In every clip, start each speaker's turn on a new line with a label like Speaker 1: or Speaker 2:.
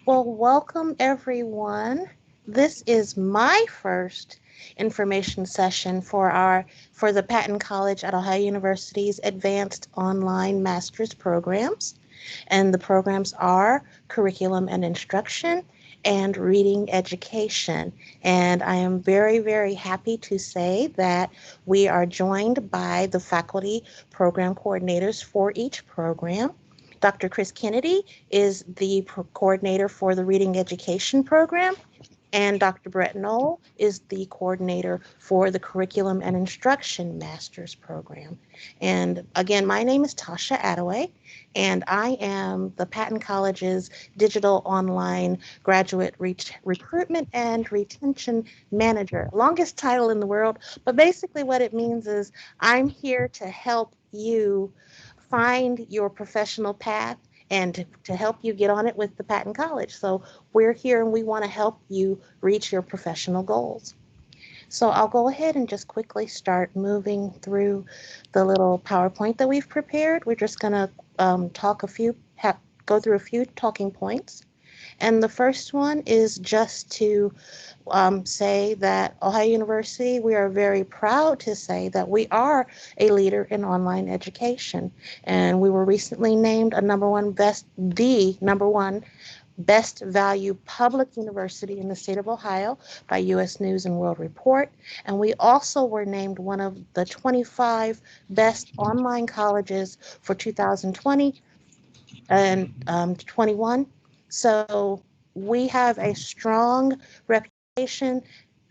Speaker 1: Well, welcome everyone. This is my first information session for the Patton College at Ohio University's Advanced Online Master's Programs. And the programs are curriculum and instruction and reading education. And I am very, very happy to say that we are joined by the faculty program coordinators for each program. Dr. Chris Kennedy is the coordinator for the Reading Education Program, and Dr. Brett Noel is the coordinator for the Curriculum and Instruction Master's Program. And again, my name is Tasha Attaway, and I am the Patton College's Digital Online Graduate Recruitment and Retention Manager. Longest title in the world, but basically what it means is I'm here to help you find your professional path and to help you get on it with the Patton College. So we're here and we want to help you reach your professional goals. So I'll go ahead and just quickly start moving through the little PowerPoint that we've prepared. We're just going to go through a few talking points. And the first one is just to say that Ohio University, we are very proud to say that we are a leader in online education. And we were recently named the number one best value public university in the state of Ohio by U.S. News and World Report. And we also were named one of the 25 best online colleges for 2020 and 21. So we have a strong reputation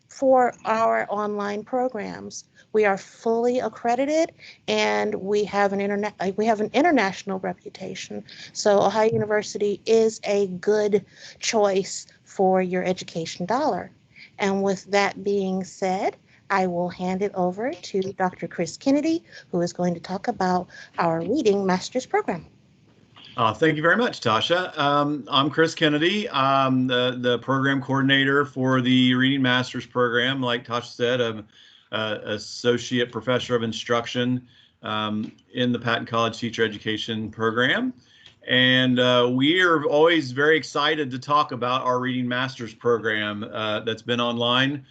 Speaker 1: for our online programs. We are fully accredited and we have an international reputation. So Ohio University is a good choice for your education dollar. And with that being said, I will hand it over to Dr. Chris Kennedy, who is going to talk about our reading master's program.
Speaker 2: Thank you very much, Tasha. I'm Chris Kennedy. I'm the program coordinator for the Reading Master's program. Like Tasha said, I'm associate professor of instruction in the Patton College Teacher Education program. And we are always very excited to talk about our Reading Master's program that's been online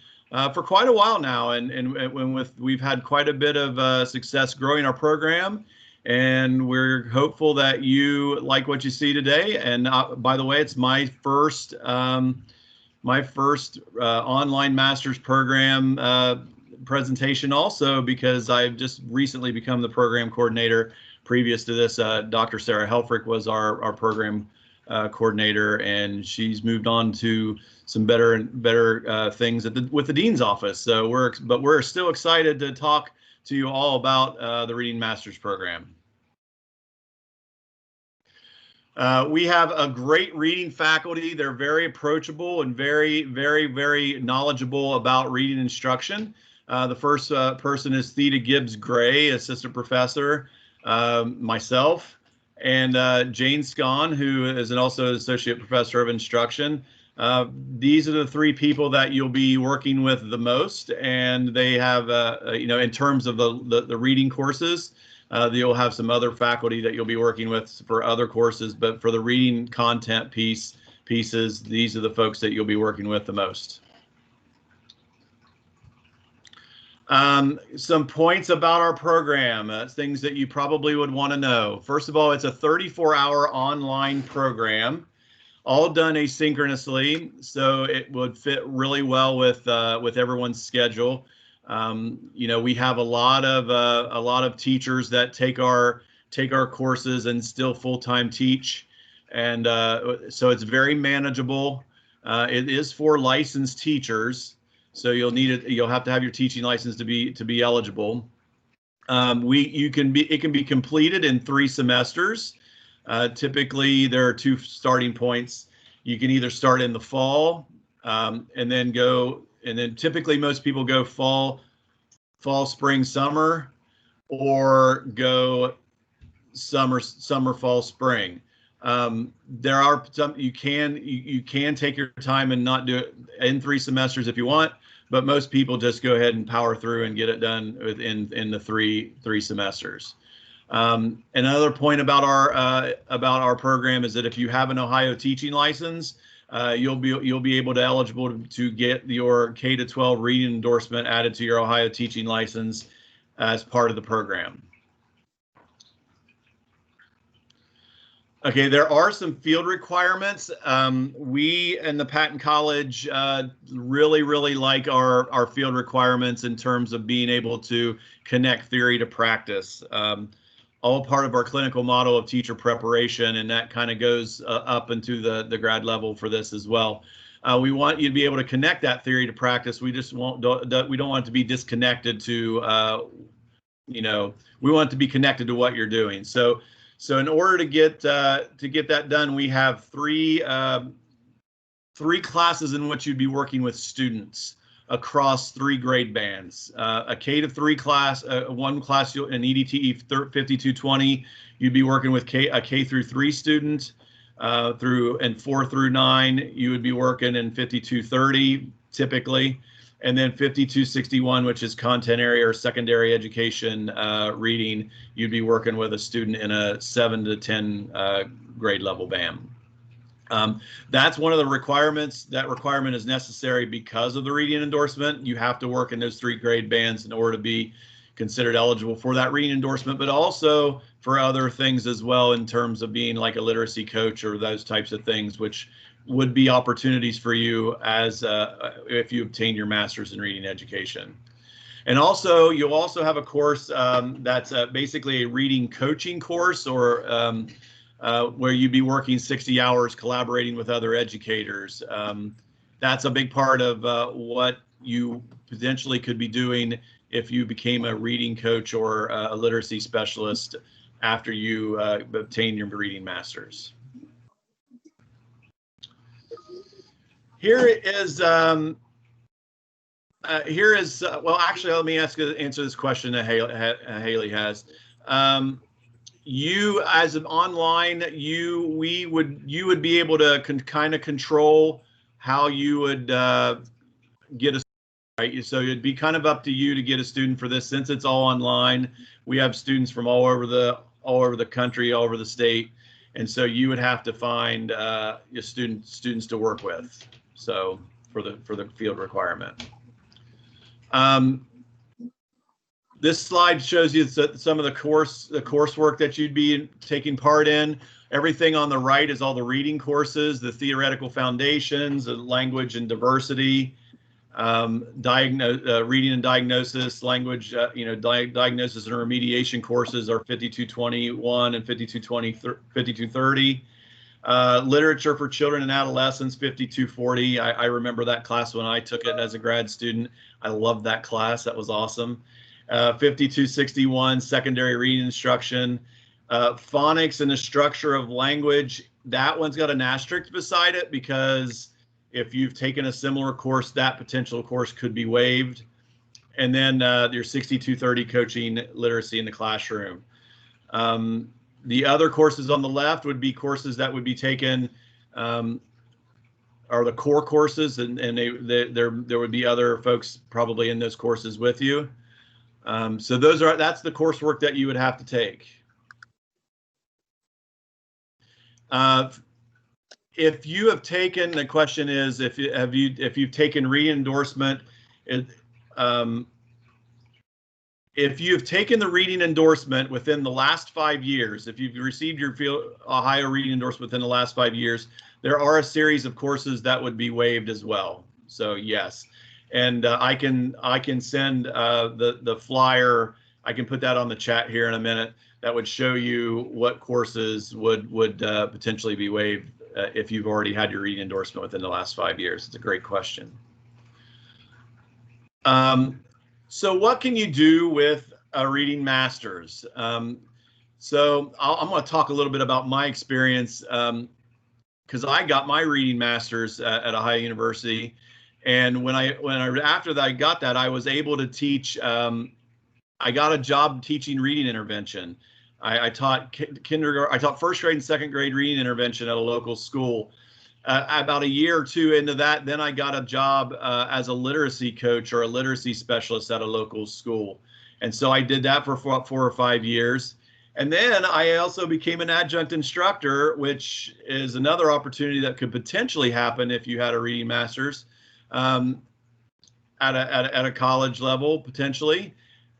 Speaker 2: for quite a while now. And we've had quite a bit of success growing our program. And we're hopeful that you like what you see today. And by the way, it's my first online master's program presentation also, because I've just recently become the program coordinator. Previous to this, Dr. Sarah Helfrich was our program coordinator, and she's moved on to some better things with the dean's office. So we're still excited to talk to you all about the Reading Master's program. We have a great reading faculty. They're very approachable and very, very, very knowledgeable about reading instruction. The first person is Theda Gibbs Gray, assistant professor, myself, and Jane Scon, who is also an associate professor of instruction. These are the three people that you'll be working with the most, and they have, in terms of the reading courses, you'll have some other faculty that you'll be working with for other courses, but for the reading content pieces, these are the folks that you'll be working with the most. Some points about our program, things that you probably would want to know. First of all, it's a 34-hour online program, all done asynchronously, so it would fit really well with everyone's schedule. We have a lot of teachers that take our courses and still full-time teach, and so it's very manageable. It is for licensed teachers, so you'll have to have your teaching license to be eligible. It can be completed in 3 semesters. Typically, there are 2 starting points. You can either start in the fall and then typically most people go fall, spring, summer, or go summer, fall, spring. There are some you can take your time and not do it in 3 semesters if you want, but most people just go ahead and power through and get it done in the three semesters. Another point about our program is that if you have an Ohio teaching license, you'll be able to eligible to get your K to 12 reading endorsement added to your Ohio teaching license as part of the program. Okay, there are some field requirements. We in the Patton College really like our field requirements in terms of being able to connect theory to practice. All part of our clinical model of teacher preparation, and that kind of goes up into the grad level for this as well. We want you to be able to connect that theory to practice. We just we don't want it to be disconnected to, we want it to be connected to what you're doing. So in order to get that done, we have three classes in which you'd be working with students across 3 grade bands. A K to 3 class, one class an EDTE 5220, you'd be working with a K through 3 student, and 4 through 9, you would be working in 5230 typically. And then 5261, which is content area or secondary education reading, you'd be working with a student in a 7 to 10 grade level band. That's one of the requirements. That requirement is necessary because of the reading endorsement. You have to work in those 3 grade bands in order to be considered eligible for that reading endorsement, but also for other things as well in terms of being like a literacy coach or those types of things, which would be opportunities for you as if you obtain your master's in reading education. And also, you'll also have a course that's basically a reading coaching course, or where you'd be working 60 hours collaborating with other educators. That's a big part of what you potentially could be doing if you became a reading coach or a literacy specialist after you obtain your reading master's. Here is well, actually, let me answer this question that Haley has. You as an online, you would be able to kind of control how you would get a right. So it'd be kind of up to you to get a student for this. Since it's all online, we have students from all over the country, all over the state, and so you would have to find your students to work with. So for the field requirement. This slide shows you some of the coursework that you'd be taking part in. Everything on the right is all the reading courses, the theoretical foundations, the language and diversity, reading and diagnosis, language, diagnosis and remediation courses are 5221 and 5230. Literature for children and adolescents, 5240. I remember that class when I took it as a grad student. I loved that class. That was awesome. 5261, secondary reading instruction. Phonics and the structure of language, that one's got an asterisk beside it because if you've taken a similar course, that potential course could be waived. And then your 6230, coaching literacy in the classroom. The other courses on the left would be courses that would be taken, are the core courses, and there would be other folks probably in those courses with you. So that's the coursework that you would have to take. If you have taken, the question is, if you've taken re-endorsement, if you've taken the reading endorsement within the last 5 years, if you've received your Ohio reading endorsement within the last 5 years, there are a series of courses that would be waived as well. So yes, and I can send the flyer. I can put that on the chat here in a minute. That would show you what courses would potentially be waived if you've already had your reading endorsement within the last 5 years. It's a great question. So what can you do with a reading master's? So I'm going to talk a little bit about my experience because I got my reading master's at Ohio University, and after I got that, I was able to teach. I got a job teaching reading intervention. I taught kindergarten. I taught first grade and second grade reading intervention at a local school. About a year or two into that, then I got a job as a literacy coach or a literacy specialist at a local school. And so I did that for 4 or 5 years. And then I also became an adjunct instructor, which is another opportunity that could potentially happen if you had a reading master's um, at a college level, potentially.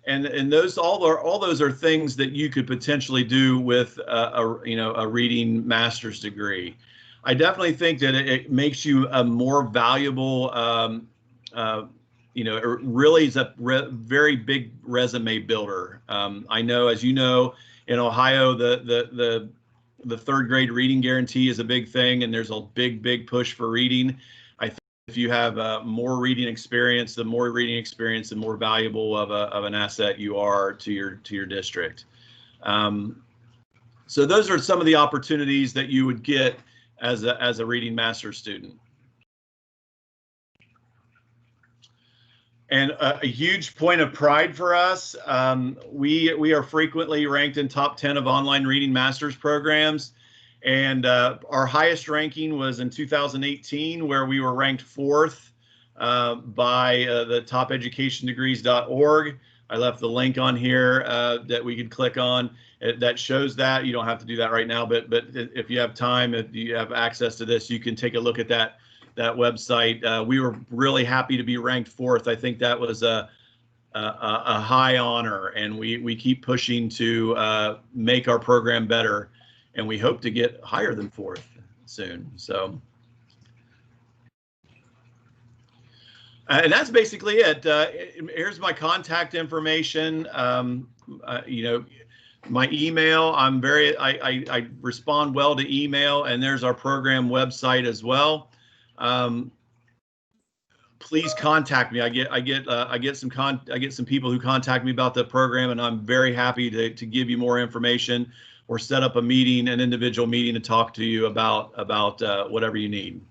Speaker 2: And those all those are things that you could potentially do with a reading master's degree. I definitely think that it makes you a more valuable it really is a very big resume builder. I know, as you know, in Ohio, the third grade reading guarantee is a big thing, and there's a big push for reading. I think if you have more reading experience, the more valuable of an asset you are to your district. So those are some of the opportunities that you would get as a reading master's student. And a huge point of pride for us, we are frequently ranked in top 10 of online reading master's programs. And our highest ranking was in 2018, where we were ranked 4th by the topeducationdegrees.org. I left the link on here that we could click on. That shows that. You don't have to do that right now, but if you have time, if you have access to this, you can take a look at that website. We were really happy to be ranked 4th. I think that was a high honor, and we keep pushing to make our program better, and we hope to get higher than 4th soon. So, and that's basically it. Here's my contact information. My email. I respond well to email, and there's our program website as well. Please contact me. I get some people who contact me about the program, and I'm very happy to give you more information or set up an individual meeting to talk to you about whatever you need.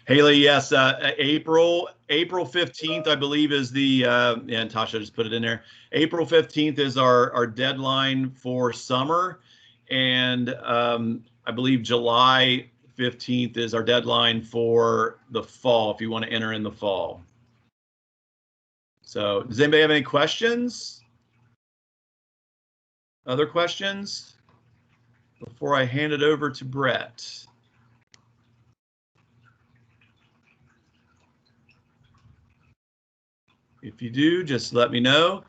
Speaker 2: Haley, yes, April 15th, I believe, is the and Tasha just put it in there. April 15th is our deadline for summer, and I believe July 15th is our deadline for the fall, if you want to enter in the fall. So does anybody have any questions? Other questions before I hand it over to Brett? If you do, just let me know.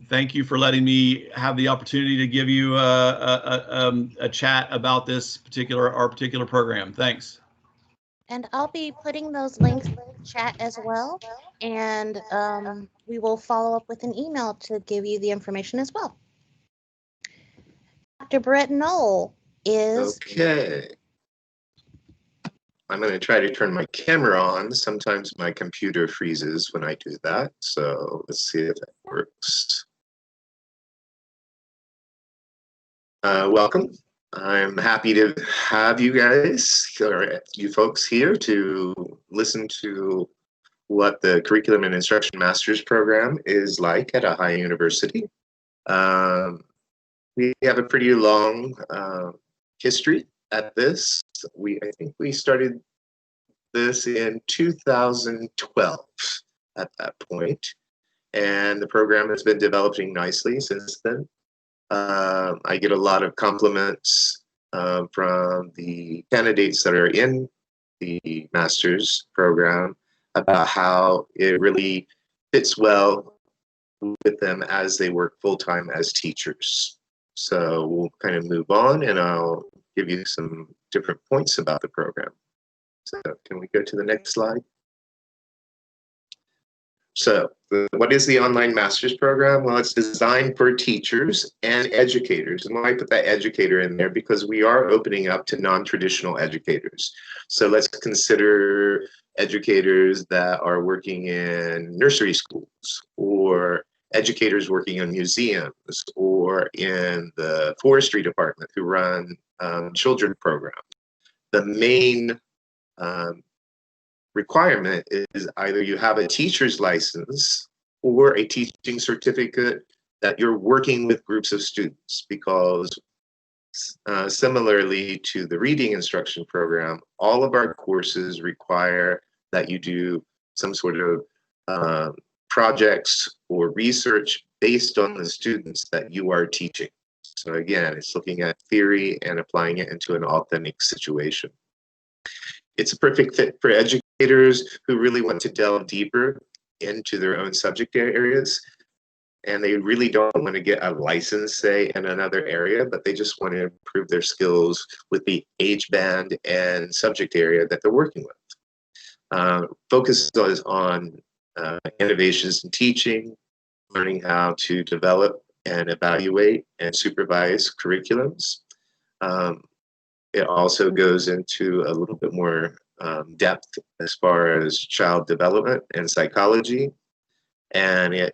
Speaker 2: Thank you for letting me have the opportunity to give you a chat about our particular program. Thanks.
Speaker 1: And I'll be putting those links in the chat as well. And we will follow up with an email to give you the information as well. Dr. Brett Noel is...
Speaker 3: Okay. I'm going to try to turn my camera on. Sometimes my computer freezes when I do that. So let's see if that works. Welcome. I'm happy to have you guys, or you folks here, to listen to what the Curriculum and Instruction Master's Program is like at Ohio University. We have a pretty long history at this. I think we started this in 2012 at that point, and the program has been developing nicely since then. I get a lot of compliments from the candidates that are in the master's program about how it really fits well with them as they work full-time as teachers. So we'll kind of move on, and I'll give you some different points about the program. So can we go to the next slide? So what is the online master's program? Well, it's designed for teachers and educators. And why I put that educator in there? Because we are opening up to non-traditional educators. So let's consider educators that are working in nursery schools, or educators working in museums, or in the forestry department who run children programs. The main requirement is either you have a teacher's license or a teaching certificate that you're working with groups of students, because similarly to the reading instruction program, all of our courses require that you do some sort of projects or research based on the students that you are teaching. So again, it's looking at theory and applying it into an authentic situation. It's a perfect fit for educators who really want to delve deeper into their own subject areas, and they really don't want to get a license, say, in another area, but they just want to improve their skills with the age band and subject area that they're working with. Focus is on innovations in teaching, learning how to develop and evaluate and supervise curriculums. It also goes into a little bit more depth as far as child development and psychology. And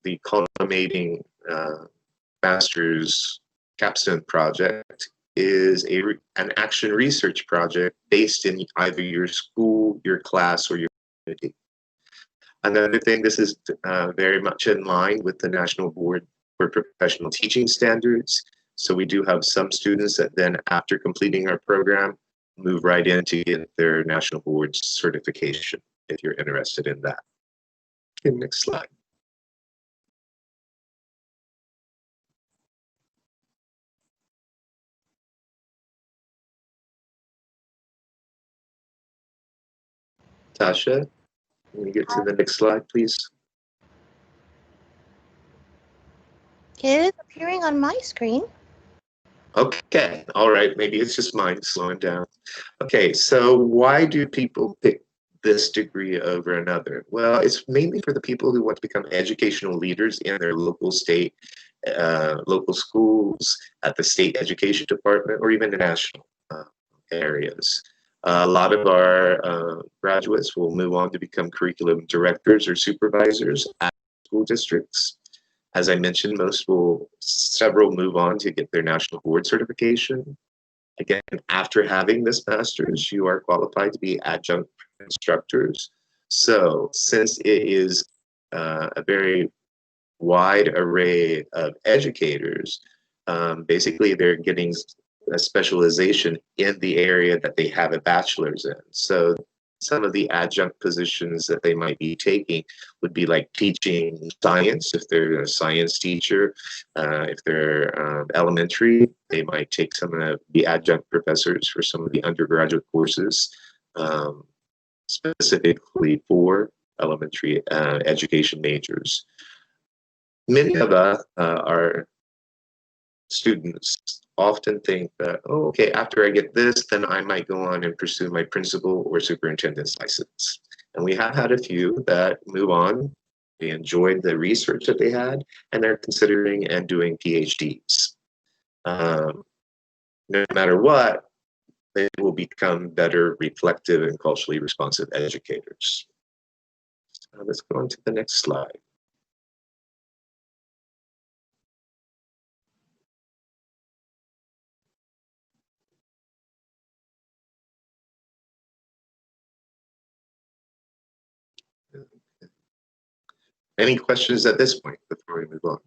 Speaker 3: the culminating master's capstone project is an action research project based in either your school, your class, or your community. Another thing, this is very much in line with the National Board for Professional Teaching Standards. So we do have some students that then, after completing our program, move right in to get their National Board certification, if you're interested in that. Okay, next slide. Tasha, can you get to the next slide, please?
Speaker 1: It is appearing on my screen.
Speaker 3: Okay, all right, maybe it's just mine slowing down. Okay, so why do people pick this degree over another? Well, it's mainly for the people who want to become educational leaders in their local state, local schools, at the state education department, or even the national areas. A lot of our graduates will move on to become curriculum directors or supervisors at school districts. As I mentioned, several move on to get their national board certification. Again, after having this master's, you are qualified to be adjunct instructors. So since it is a very wide array of educators, basically they're getting a specialization in the area that they have a bachelor's in. So some of the adjunct positions that they might be taking would be like teaching science, if they're a science teacher. If they're elementary, they might take some of the adjunct professors for some of the undergraduate courses, specifically for elementary education majors. Many of us, our students, often think that, oh, okay, after I get this, then I might go on and pursue my principal or superintendent's license. And we have had a few that move on. They enjoyed the research that they had, and they're considering and doing PhDs. No matter what, they will become better, reflective, and culturally responsive educators. Let's go on to the next slide. Any questions at this point before we move on?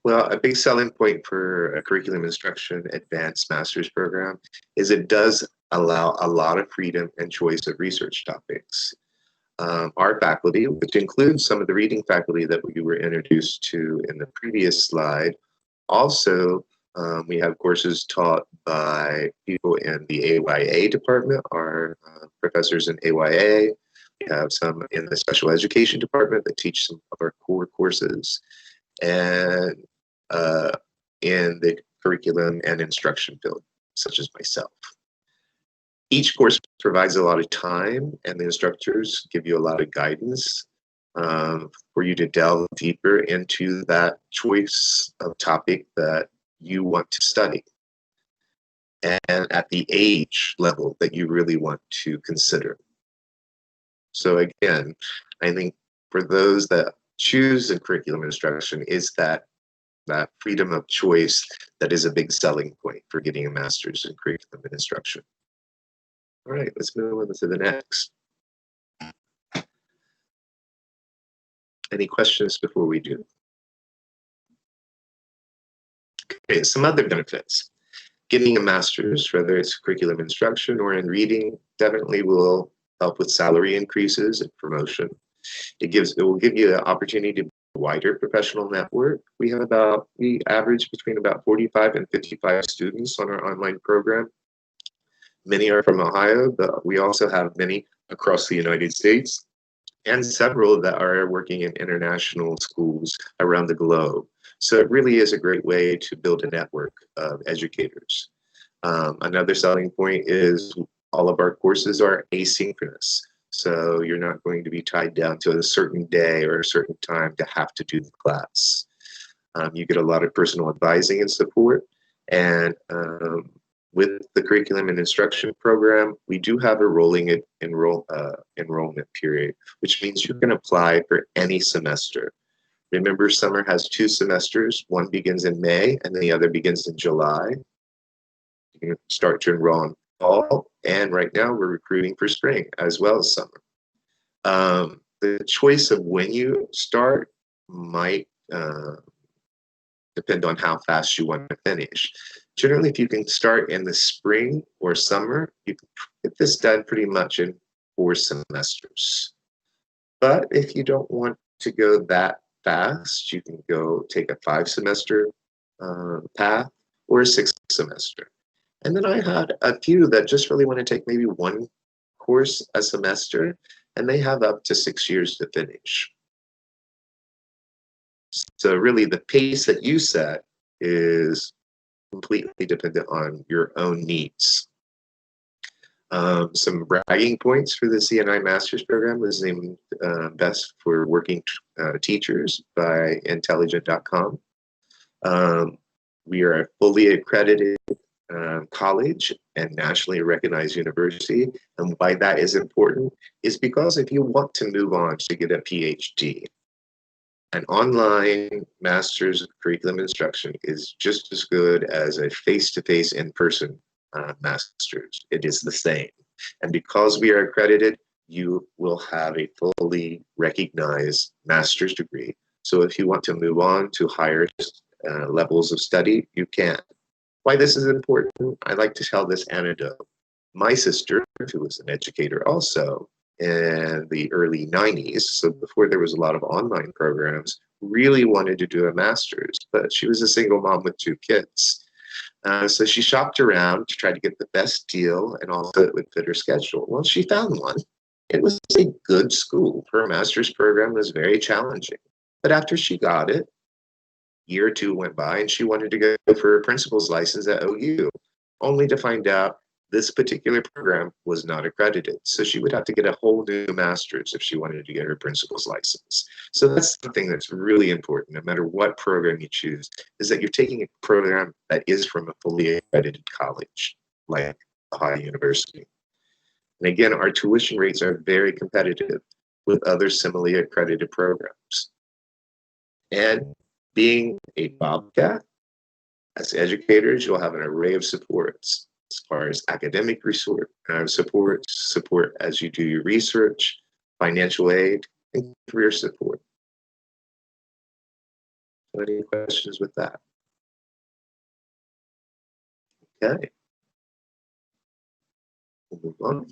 Speaker 3: Well, a big selling point for a curriculum instruction advanced master's program is it does allow a lot of freedom and choice of research topics. Our faculty, which includes some of the reading faculty that we were introduced to in the previous slide, also we have courses taught by people in the AYA department, our professors in AYA. We have some in the special education department that teach some of our core courses, and in the curriculum and instruction field, such as myself. Each course provides a lot of time, and the instructors give you a lot of guidance for you to delve deeper into that choice of topic that you want to study, and at the age level that you really want to consider. So again, I think for those that choose the curriculum instruction is that freedom of choice that is a big selling point for getting a master's in curriculum and instruction. All right, let's move on to the next. Any questions before we do? Okay, some other benefits. getting a master's, whether it's curriculum instruction or in reading, definitely will help with salary increases and promotion. It will give you an opportunity to build a wider professional network. We average between about 45 and 55 students on our online program. Many are from Ohio, but we also have many across the United States and several that are working in international schools around the globe. So it really is a great way to build a network of educators. Another selling point is all of our courses are asynchronous. So you're not going to be tied down to a certain day or a certain time to have to do the class. You get a lot of personal advising and support. And with the curriculum and instruction program, we do have a rolling enrollment period, which means you can apply for any semester. Remember, summer has 2 semesters. One begins in May and the other begins in July. You can start to enroll in fall, and right now we're recruiting for spring as well as summer. The choice of when you start might depend on how fast you want to finish. Generally, if you can start in the spring or summer, you can get this done pretty much in 4 semesters. But if you don't want to go that fast, you can go take a 5-semester path or a 6-semester. And then I had a few that just really want to take maybe 1 course a semester, and they have up to 6 years to finish. So really the pace that you set is completely dependent on your own needs. Some bragging points for the CNI Master's Program was named Best for Working Teachers by Intelligent.com. We are a fully accredited college and nationally recognized university. And why that is important is because if you want to move on to get a PhD, an online master's of curriculum instruction is just as good as a face-to-face in-person master's. It is the same. And because we are accredited, you will have a fully recognized master's degree. So if you want to move on to higher levels of study, you can. Why this is important, I like to tell this anecdote. My sister, who was an educator also in the early 90s, so before there was a lot of online programs, really wanted to do a master's, but she was a single mom with 2 kids. So she shopped around to try to get the best deal and also it would fit her schedule. Well, she found one. It was a good school. Her master's program was very challenging. But after she got it, year or 2 went by and she wanted to go for a principal's license at OU, only to find out this particular program was not accredited. So she would have to get a whole new master's if she wanted to get her principal's license. So that's something that's really important, no matter what program you choose, is that you're taking a program that is from a fully accredited college, like Ohio University. And again, our tuition rates are very competitive with other similarly accredited programs. And being a Bobcat, as educators, you'll have an array of supports as far as academic support as you do your research, financial aid, and career support. Any questions with that? Okay. We'll move on.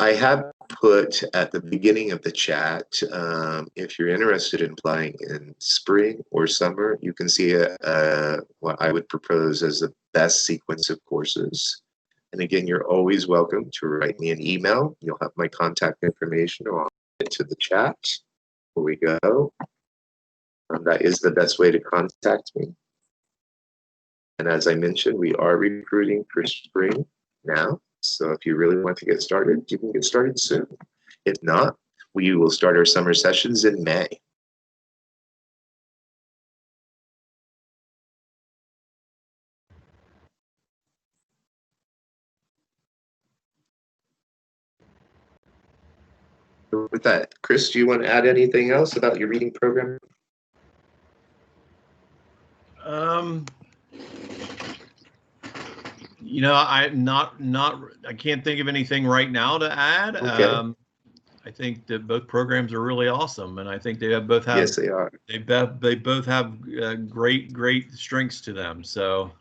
Speaker 3: I have put at the beginning of the chat, if you're interested in applying in spring or summer, you can see what I would propose as the best sequence of courses. And again, you're always welcome to write me an email. You'll have my contact information, or I'll get to the chat. Here we go. That is the best way to contact me. And as I mentioned, we are recruiting for spring now. So if you really want to get started, you can get started soon. If not, we will start our summer sessions in May. With that, Chris, do you want to add anything else about your reading program?
Speaker 2: I can't think of anything right now to add.
Speaker 3: Okay.
Speaker 2: I think that both programs are really awesome, and I think they both
Speaker 3: Yes, they are.
Speaker 2: both have great strengths to them. So,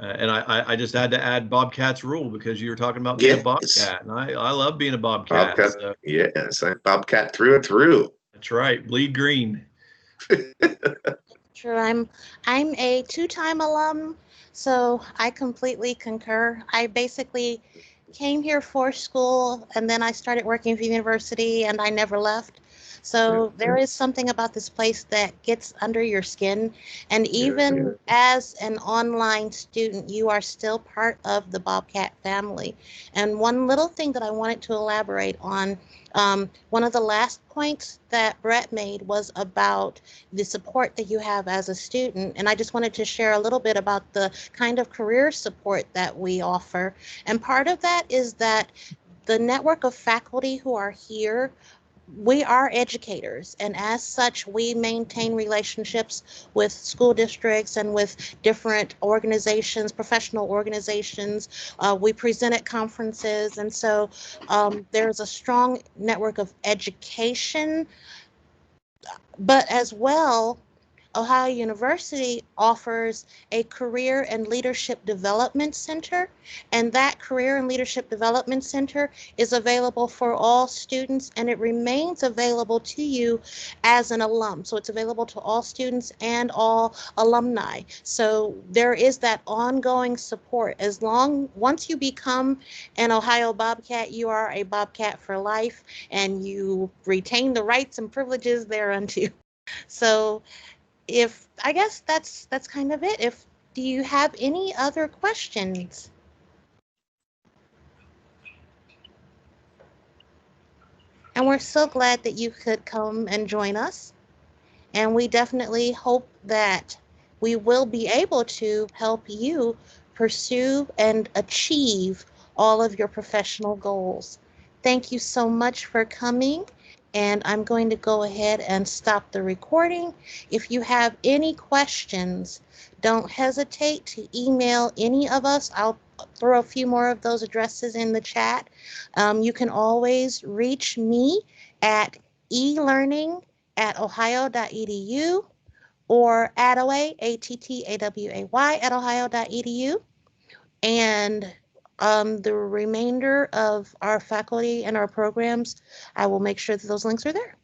Speaker 2: and I just had to add Bobcat's rule because you were talking about being a
Speaker 3: Yes.
Speaker 2: Bobcat, and I love being a Bobcat.
Speaker 3: Bobcat.
Speaker 2: So
Speaker 3: Yes, I'm Bobcat through and through.
Speaker 2: that's right, bleed green.
Speaker 1: Sure, I'm a two-time alum, so I completely concur. I basically came here for school and then I started working for university and I never left. So there is something about this place that gets under your skin. And even as an online student, you are still part of the Bobcat family. And one little thing that I wanted to elaborate on, one of the last points that Brett made was about the support that you have as a student. And I just wanted to share a little bit about the kind of career support that we offer. And part of that is that the network of faculty who are here, we are educators, and as such, we maintain relationships with school districts and with different organizations, professional organizations. We present at conferences, and so there's a strong network of education, but as well, Ohio University offers a career and leadership development center, and that career and leadership development center is available for all students and it remains available to you as an alum. So it's available to all students and all alumni. So there is that ongoing support. Once you become an Ohio Bobcat, you are a Bobcat for life and you retain the rights and privileges thereunto. So if I guess that's kind of it. If do you have any other questions? And we're so glad that you could come and join us. And we definitely hope that we will be able to help you pursue and achieve all of your professional goals. Thank you so much for coming. And I'm going to go ahead and stop the recording. If you have any questions, don't hesitate to email any of us. I'll throw a few more of those addresses in the chat. You can always reach me at elearning@ohio.edu or Attaway, ATTAWAY at ohio.edu. And the remainder of our faculty and our programs, I will make sure that those links are there.